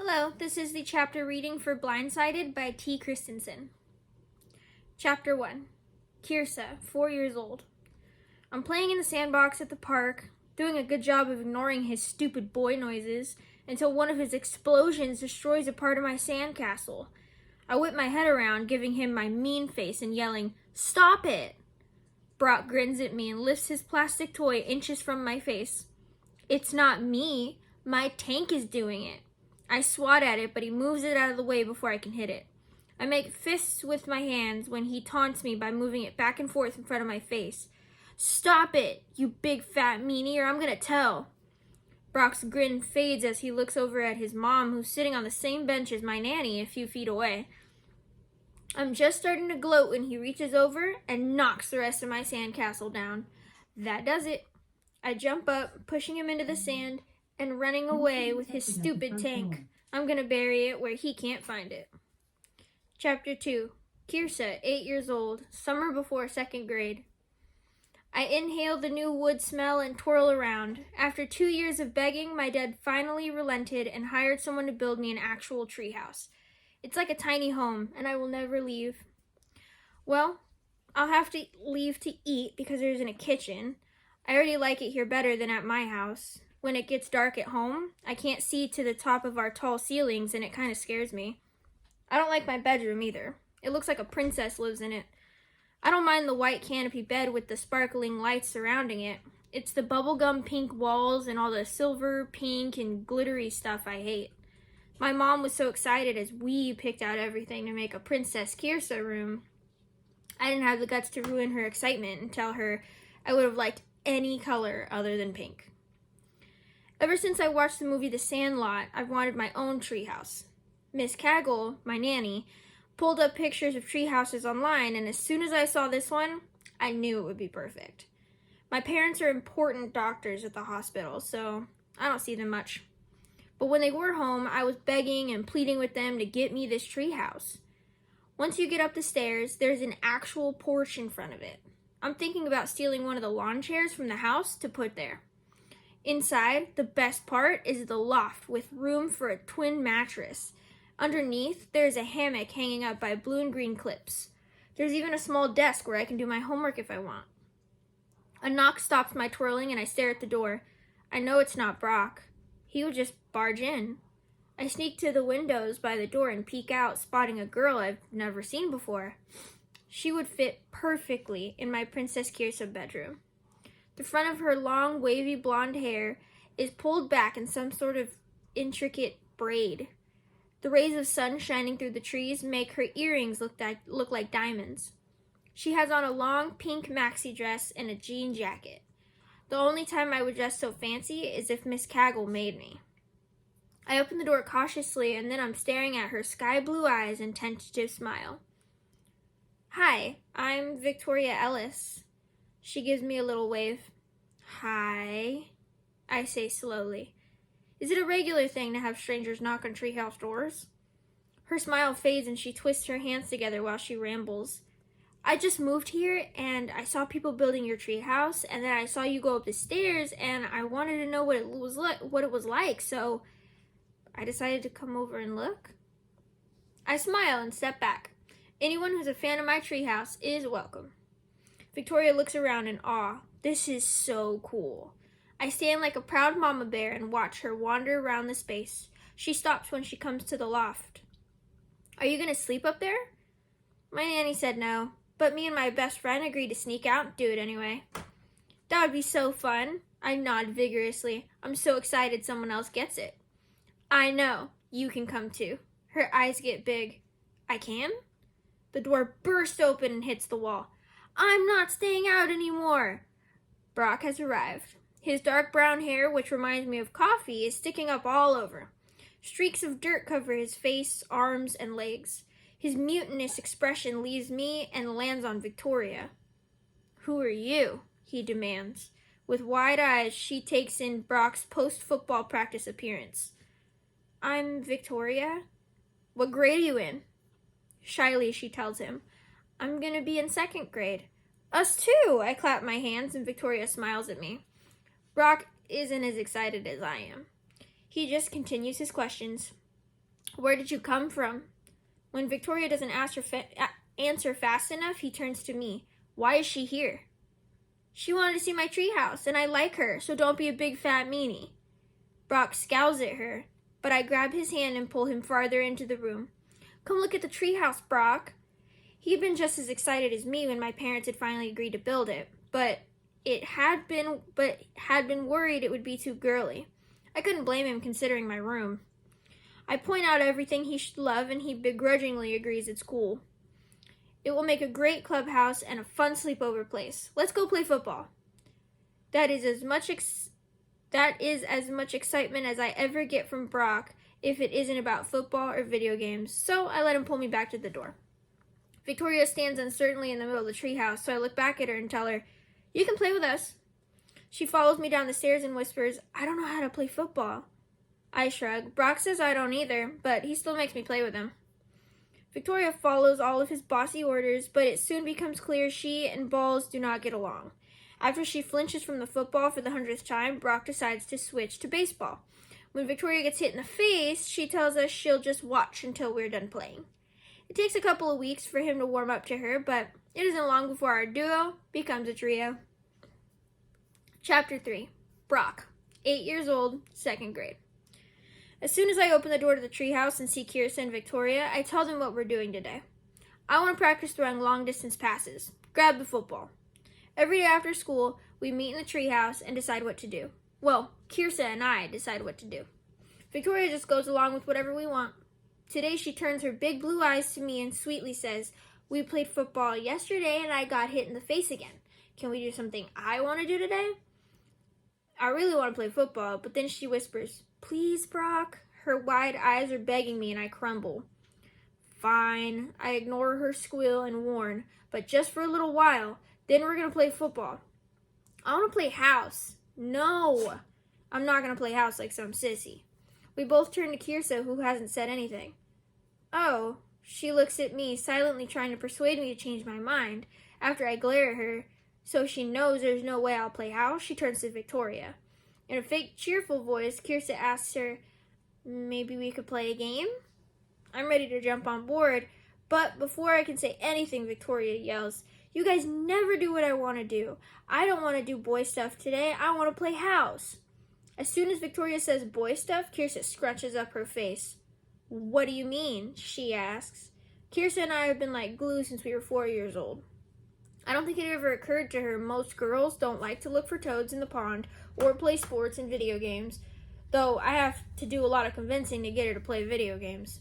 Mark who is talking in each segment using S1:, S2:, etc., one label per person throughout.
S1: Hello, this is the chapter reading for Blindsided by T. Christensen. Chapter 1. Kirsa, 4 years old. I'm playing in the sandbox at the park, doing a good job of ignoring his stupid boy noises, until one of his explosions destroys a part of my sandcastle. I whip my head around, giving him my mean face and yelling, "Stop it!" Brock grins at me and lifts his plastic toy inches from my face. It's not me. My tank is doing it. I swat at it, but he moves it out of the way before I can hit it. I make fists with my hands when he taunts me by moving it back and forth in front of my face. "Stop it, you big fat meanie, or I'm gonna tell." Brock's grin fades as he looks over at his mom, who's sitting on the same bench as my nanny a few feet away. I'm just starting to gloat when he reaches over and knocks the rest of my sandcastle down. That does it. I jump up, pushing him into the sand, and running away with his stupid tank. I'm gonna bury it where he can't find it. Chapter 2. Kirsa, 8 years old, summer before 2nd grade. I inhale the new wood smell and twirl around. After 2 years of begging, my dad finally relented and hired someone to build me an actual treehouse. It's like a tiny home, and I will never leave. Well, I'll have to leave to eat because there isn't a kitchen. I already like it here better than at my house. When it gets dark at home, I can't see to the top of our tall ceilings, and it kind of scares me. I don't like my bedroom either. It looks like a princess lives in it. I don't mind the white canopy bed with the sparkling lights surrounding it. It's the bubblegum pink walls and all the silver, pink, and glittery stuff I hate. My mom was so excited as we picked out everything to make a Princess Kirsa room. I didn't have the guts to ruin her excitement and tell her I would have liked any color other than pink. Ever since I watched the movie The Sandlot, I've wanted my own treehouse. Miss Caggle, my nanny, pulled up pictures of treehouses online, and as soon as I saw this one, I knew it would be perfect. My parents are important doctors at the hospital, so I don't see them much. But when they were home, I was begging and pleading with them to get me this treehouse. Once you get up the stairs, there's an actual porch in front of it. I'm thinking about stealing one of the lawn chairs from the house to put there. Inside, the best part is the loft with room for a twin mattress. Underneath, there's a hammock hanging up by blue and green clips. There's even a small desk where I can do my homework if I want. A knock stops my twirling and I stare at the door. I know it's not Brock. He would just barge in. I sneak to the windows by the door and peek out, spotting a girl I've never seen before. She would fit perfectly in my Princess Kirsa bedroom. The front of her long, wavy blonde hair is pulled back in some sort of intricate braid. The rays of sun shining through the trees make her earrings look like diamonds. She has on a long pink maxi dress and a jean jacket. The only time I would dress so fancy is if Miss Caggle made me. I open the door cautiously, and then I'm staring at her sky blue eyes and tentative smile. "Hi, I'm Victoria Ellis." She gives me a little wave. "Hi," I say slowly. "Is it a regular thing to have strangers knock on treehouse doors?" Her smile fades and she twists her hands together while she rambles. "I just moved here and I saw people building your treehouse, and then I saw you go up the stairs, and I wanted to know what it was like, so I decided to come over and look." I smile and step back. Anyone who's a fan of my treehouse is welcome. Victoria looks around in awe. This is so cool. I stand like a proud mama bear and watch her wander around the space. She stops when she comes to the loft. "Are you going to sleep up there?" My nanny said no, but me and my best friend agreed to sneak out and do it anyway. "That would be so fun." I nod vigorously. I'm so excited someone else gets it. "I know. You can come too." Her eyes get big. "I can?" The door bursts open and hits the wall. "I'm not staying out anymore." Brock has arrived. His dark brown hair, which reminds me of coffee, is sticking up all over. Streaks of dirt cover his face, arms, and legs. His mutinous expression leaves me and lands on Victoria. "Who are you?" he demands. With wide eyes, she takes in Brock's post-football practice appearance. "I'm Victoria." "What grade are you in?" Shyly, she tells him, "I'm going to be in 2nd grade." "Us too!" I clap my hands and Victoria smiles at me. Brock isn't as excited as I am. He just continues his questions. Where did you come from? When Victoria doesn't answer fast enough, he turns to me. Why is she here? She wanted to see my treehouse, and I like her, so don't be a big fat meanie. Brock scowls at her, but I grab his hand and pull him farther into the room. Come look at the treehouse, Brock. He had been just as excited as me when my parents had finally agreed to build it, but had been worried it would be too girly. I couldn't blame him considering my room. I point out everything he should love, and he begrudgingly agrees it's cool. It will make a great clubhouse and a fun sleepover place. Let's go play football. That is as much excitement as I ever get from Brock if it isn't about football or video games, so I let him pull me back to the door. Victoria stands uncertainly in the middle of the treehouse, so I look back at her and tell her, "You can play with us." She follows me down the stairs and whispers, "I don't know how to play football." I shrug. Brock says I don't either, but he still makes me play with him. Victoria follows all of his bossy orders, but it soon becomes clear she and balls do not get along. After she flinches from the football for the 100th time, Brock decides to switch to baseball. When Victoria gets hit in the face, she tells us she'll just watch until we're done playing. It takes a couple of weeks for him to warm up to her, but it isn't long before our duo becomes a trio. Chapter 3. Brock, 8 years old, 2nd grade. As soon as I open the door to the treehouse and see Kirsten and Victoria, I tell them what we're doing today. I want to practice throwing long-distance passes. Grab the football. Every day after school, we meet in the treehouse and decide what to do. Well, Kirsten and I decide what to do. Victoria just goes along with whatever we want. Today she turns her big blue eyes to me and sweetly says, "We played football yesterday and I got hit in the face again. Can we do something I want to do today?" I really want to play football, but then she whispers, "Please, Brock." Her wide eyes are begging me and I crumble. Fine. I ignore her squeal and warn, but just for a little while, then we're going to play football. I want to play house. No, I'm not going to play house like some sissy. We both turn to Kirsa, who hasn't said anything. Oh, she looks at me, silently trying to persuade me to change my mind. After I glare at her, so she knows there's no way I'll play house, she turns to Victoria. In a fake, cheerful voice, Kirsa asks her, "Maybe we could play a game?" I'm ready to jump on board, but before I can say anything, Victoria yells, "You guys never do what I want to do. I don't want to do boy stuff today. I want to play house." As soon as Victoria says boy stuff, Kirsa scrunches up her face. "What do you mean?" she asks. Kirsa and I have been like glue since we were 4 years old. I don't think it ever occurred to her most girls don't like to look for toads in the pond or play sports and video games, though I have to do a lot of convincing to get her to play video games.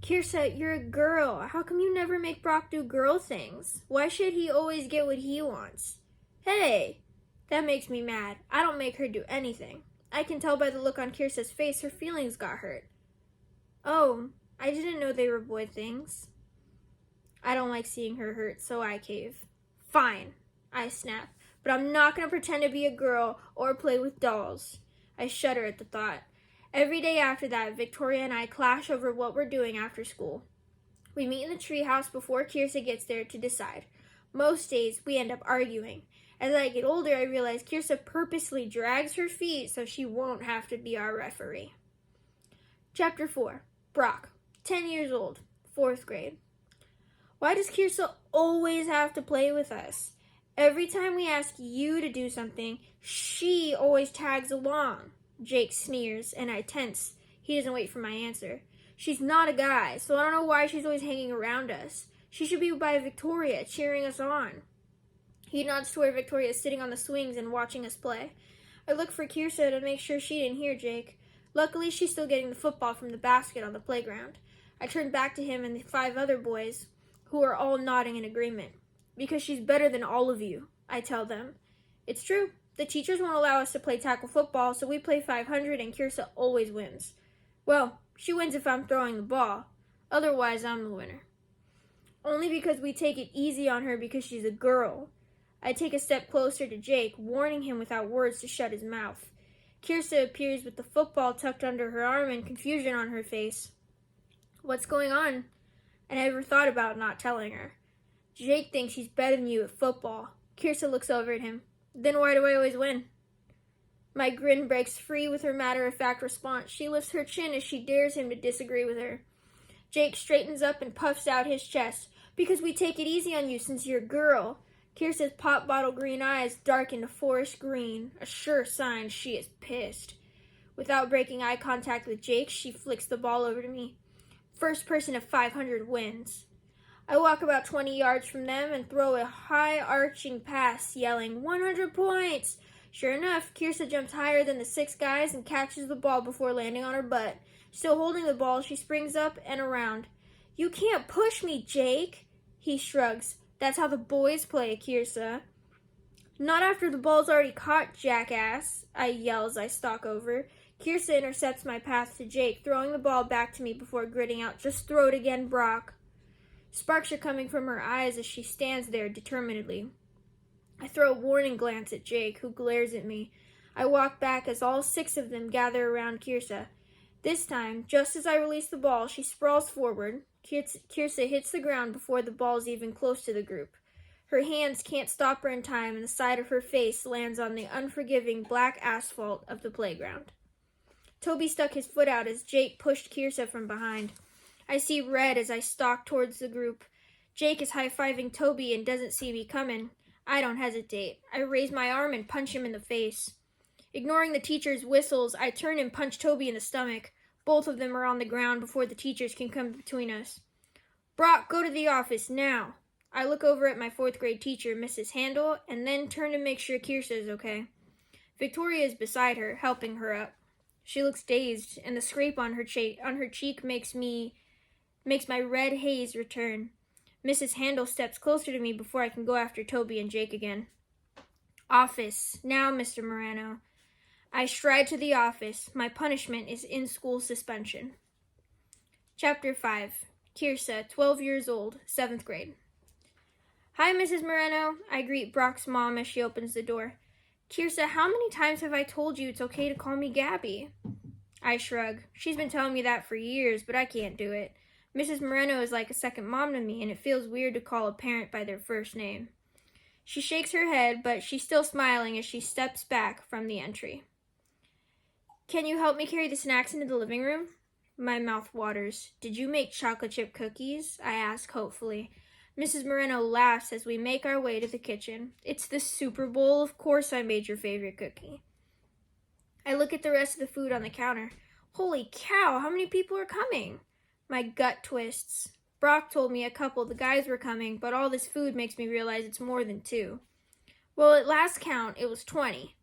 S1: "Kirsa, you're a girl. How come you never make Brock do girl things? Why should he always get what he wants?" "Hey!" That makes me mad. I don't make her do anything. I can tell by the look on Kirsa's face her feelings got hurt. "Oh, I didn't know they were boy things." I don't like seeing her hurt, so I cave. "Fine," I snap, "but I'm not going to pretend to be a girl or play with dolls." I shudder at the thought. Every day after that, Victoria and I clash over what we're doing after school. We meet in the treehouse before Kirsa gets there to decide. Most days, we end up arguing. As I get older, I realize Kirsa purposely drags her feet so she won't have to be our referee. Chapter 4. Brock, 10 years old, 4th grade. Why does Kirsa always have to play with us? Every time we ask you to do something, she always tags along. Jake sneers, and I tense. He doesn't wait for my answer. She's not a guy, so I don't know why she's always hanging around us. She should be by Victoria, cheering us on. He nods to where Victoria is sitting on the swings and watching us play. I look for Kirsa to make sure she didn't hear Jake. Luckily, she's still getting the football from the basket on the playground. I turn back to him and the 5 other boys, who are all nodding in agreement. "Because she's better than all of you," I tell them. It's true. The teachers won't allow us to play tackle football, so we play 500 and Kirsa always wins. Well, she wins if I'm throwing the ball. Otherwise, I'm the winner. Only because we take it easy on her because she's a girl. I take a step closer to Jake, warning him without words to shut his mouth. Kirsa appears with the football tucked under her arm and confusion on her face. "What's going on?" I never thought about not telling her. "Jake thinks he's better than you at football." Kirsa looks over at him. "Then why do I always win?" My grin breaks free with her matter-of-fact response. She lifts her chin as she dares him to disagree with her. Jake straightens up and puffs out his chest. Because we take it easy on you since you're a girl. Kirsta's pop bottle green eyes darken to forest green, a sure sign she is pissed. Without breaking eye contact with Jake, she flicks the ball over to me. First person of 500 wins. I walk about 20 yards from them and throw a high-arching pass, yelling, 100 points! Sure enough, Kirsta jumps higher than the 6 guys and catches the ball before landing on her butt. Still holding the ball, she springs up and around. You can't push me, Jake! He shrugs. That's how the boys play, Kirsta. Not after the ball's already caught, jackass, I yell as I stalk over. Kirsta intercepts my path to Jake, throwing the ball back to me before gritting out, just throw it again, Brock. Sparks are coming from her eyes as she stands there determinedly. I throw a warning glance at Jake, who glares at me. I walk back as all 6 of them gather around Kirsta. This time, just as I release the ball, she sprawls forward. Kirsta hits the ground before the ball's even close to the group. Her hands can't stop her in time, and the side of her face lands on the unforgiving black asphalt of the playground. Toby stuck his foot out as Jake pushed Kirsta from behind. I see red as I stalk towards the group. Jake is high-fiving Toby and doesn't see me coming. I don't hesitate. I raise my arm and punch him in the face. Ignoring the teacher's whistles, I turn and punch Toby in the stomach. Both of them are on the ground before the teachers can come between us. Brock, go to the office, now. I look over at my 4th grade teacher, Mrs. Handel, and then turn to make sure Kirsta is okay. Victoria is beside her, helping her up. She looks dazed, and the scrape on her cheek makes my red haze return. Mrs. Handel steps closer to me before I can go after Toby and Jake again. Office, now, Mr. Morano. I stride to the office. My punishment is in-school suspension. Chapter 5. Kirsta, 12 years old, 7th grade. Hi, Mrs. Moreno. I greet Brock's mom as she opens the door. Kirsta, how many times have I told you it's okay to call me Gabby? I shrug. She's been telling me that for years, but I can't do it. Mrs. Moreno is like a second mom to me, and it feels weird to call a parent by their first name. She shakes her head, but she's still smiling as she steps back from the entry. Can you help me carry the snacks into the living room? My mouth waters. Did you make chocolate chip cookies? I ask hopefully. Mrs. Moreno laughs as we make our way to the kitchen. It's the Super Bowl. Of course I made your favorite cookie. I look at the rest of the food on the counter. Holy cow, how many people are coming? My gut twists. Brock told me a couple of the guys were coming, but all this food makes me realize it's more than 2. Well, at last count, it was 20.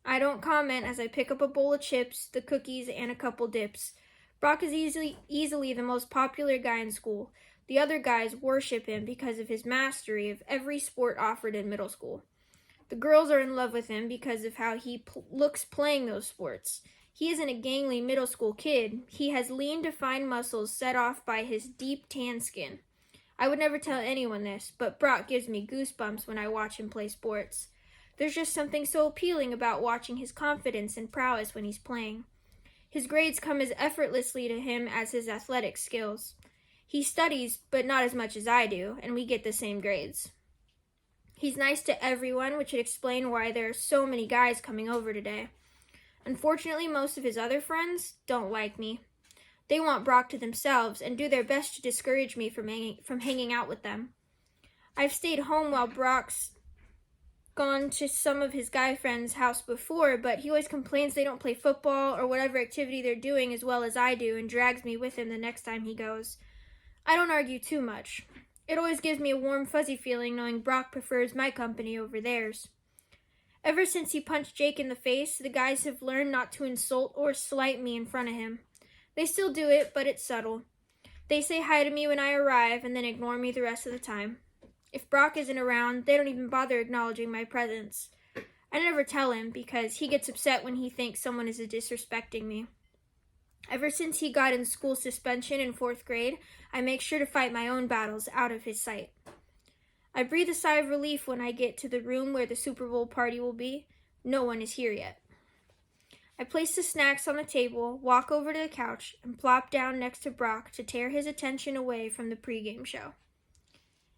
S1: I don't comment as I pick up a bowl of chips, the cookies, and a couple dips. Brock is easily the most popular guy in school. The other guys worship him because of his mastery of every sport offered in middle school. The girls are in love with him because of how he looks playing those sports. He isn't a gangly middle school kid. He has lean, defined muscles set off by his deep tan skin. I would never tell anyone this, but Brock gives me goosebumps when I watch him play sports. There's just something so appealing about watching his confidence and prowess when he's playing. His grades come as effortlessly to him as his athletic skills. He studies, but not as much as I do, and we get the same grades. He's nice to everyone, which would explain why there are so many guys coming over today. Unfortunately, most of his other friends don't like me. They want Brock to themselves and do their best to discourage me from hanging out with them. I've stayed home while Brock's gone to some of his guy friends' house before, but he always complains they don't play football or whatever activity they're doing as well as I do and drags me with him the next time he goes. I don't argue too much. It always gives me a warm, fuzzy feeling knowing Brock prefers my company over theirs. Ever since he punched Jake in the face, the guys have learned not to insult or slight me in front of him. They still do it, but it's subtle. They say hi to me when I arrive and then ignore me the rest of the time. If Brock isn't around, they don't even bother acknowledging my presence. I never tell him because he gets upset when he thinks someone is disrespecting me. Ever since he got in school suspension in 4th grade, I make sure to fight my own battles out of his sight. I breathe a sigh of relief when I get to the room where the Super Bowl party will be. No one is here yet. I place the snacks on the table, walk over to the couch, and plop down next to Brock to tear his attention away from the pregame show.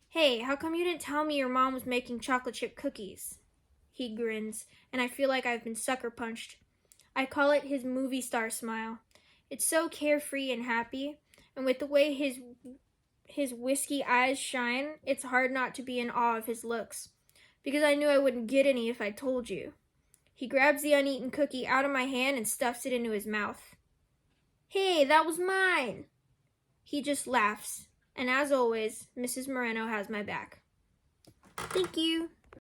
S1: Hey, how come you didn't tell me your mom was making chocolate chip cookies? He grins, and I feel like I've been sucker punched. I call it his movie star smile. It's so carefree and happy, and with the way his whiskey eyes shine, it's hard not to be in awe of his looks, because I knew I wouldn't get any if I told you. He grabs the uneaten cookie out of my hand and stuffs it into his mouth. Hey, that was mine! He just laughs, and as always, Mrs. Moreno has my back. Thank you.